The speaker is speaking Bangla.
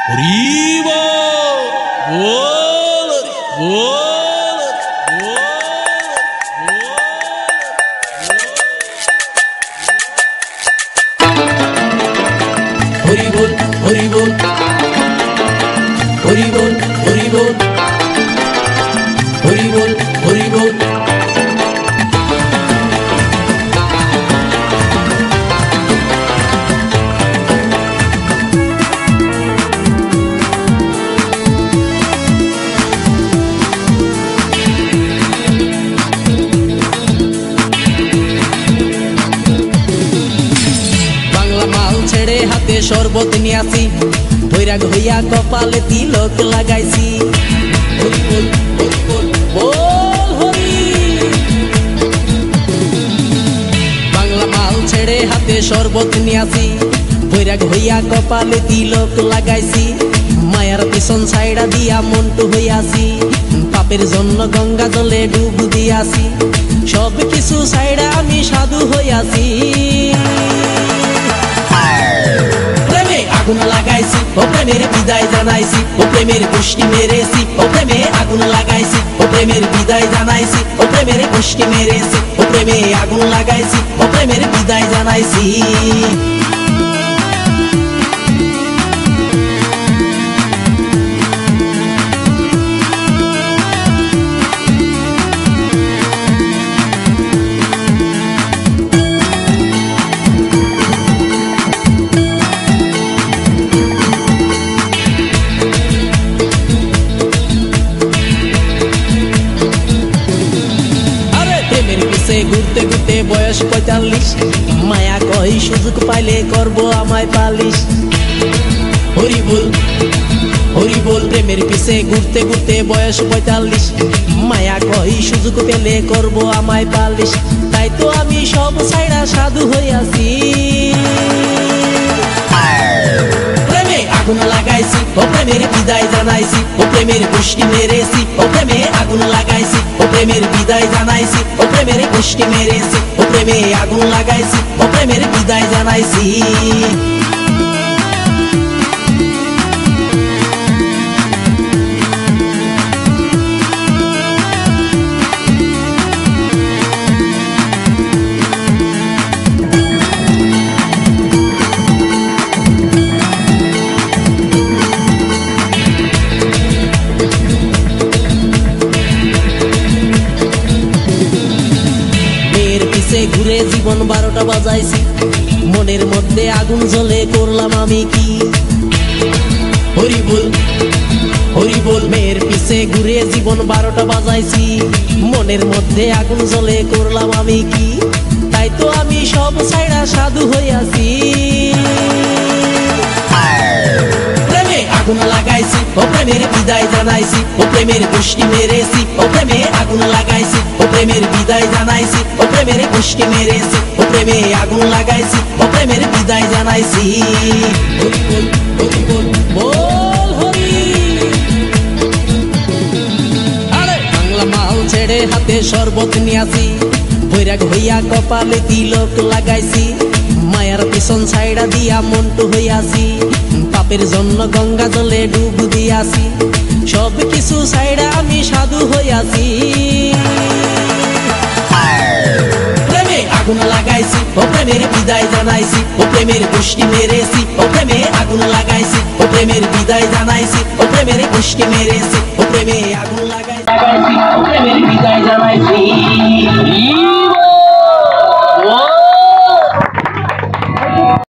হরিবো বল বল হরিবল হরিবল হরিবল হরিবল হরিবল হরিবল হাতে শরবত নিয়াছি বৈরাগ হইয়া কপালে তিলক লাগাইছি হরি বল হরি বল বল হরি বাংলা মাল ছেড়ে হাতে শরবত নিয়াছি বৈরাগ হইয়া কপালে তিলক লাগাইছি মায়ার পিছন ছাইড়া দিয়া মন্টু হইয়াছি পাপের জন্য গঙ্গা জলে ডুব দিয়াছি সব কিছু ছাইড়া আমি সাধু হইয়াছি আগুন লাগাইছি ও প্রেমের বিদায় জানাইছি ও প্রেমের পুষ্টি মেরেছি ও প্রেমে আগুন লাগাইছি ও প্রেমের বিদায় জানাইছি ও প্রেমের পুষ্টি মেরেছি ও প্রেমে আগুন লাগাইছি ও প্রেমের বিদায় জানাইছি ঘুরতে ঘুরতে বয়স ৪৫ মায়া কই সুযোগ পাইলে করবো আমায় পালিশ হরি বল হরি বল প্রেমের পিছে ঘুরতে ঘুরতে বয়স ৪৫ মায়া কই সুযোগ পেলে করবো আমায় পালিশ তাই তো আমি সব ছাইড়া সাধু হইয়াছি আগুন লাগাইছি ও প্রেমের বিদায় জানাইছি ও প্রেমের পুষ্টি মেরেছি ও প্রেমে আগুন লাগাইছি ও প্রেমের বিদায় জানাইছি ও প্রেমের পুষ্টি মেরেছি ও প্রেমে আগুন লাগাইছি ও প্রেমের বিদায় জানাইছি ঘুরে জীবন ১২টা বাজাইছি মনের মধ্যে আগুন জ্বলে করলাম আমি কি হরি বল হরি বল মেয়ের পিছে ঘুরে জীবন ১২টা বাজাইছি মনের মধ্যে আগুন জ্বলে করলাম আমি কি তাই তো আমি সব ছাইড়া সাধু হইয়াছি আগুন লাগাইছি ও প্রেমের বিদায় জানাইছি ও প্রেমের পুষ্টি মেরেছি ও প্রেমে আগুন লাগাইছি ও প্রেমের বিদায় জানাইছি ও প্রেমের পুষ্টি মেরেছি ও প্রেমে আগুন লাগাইছি ও প্রেমের বিদায় জানাইছি হরি বল হরি বল বল হরি আরে বাংলা মাল ছেড়ে হাতে শরবত নিয়াছি বৈরাগ হইয়া কপালে তিলক লাগাইছি মায়ার পিছন ছাইড়া দিয়া মন্টু হইয়াছি পাপের জন্য গঙ্গা জলে ডুব দিয়াছি সব কিছু ছাইড়া আমি সাধু হইয়াছি প্রেমে আগুন লাগাইছি ও প্রেমের বিদায় জানাইছি ও প্রেমের পুষ্টি মেরেছি ও প্রেমে আগুন লাগাইছি ও প্রেমের বিদায় জানাইছি ও প্রেমের পুষ্টি মেরেছি ও প্রেমে আগুন লাগাইছি ও প্রেমের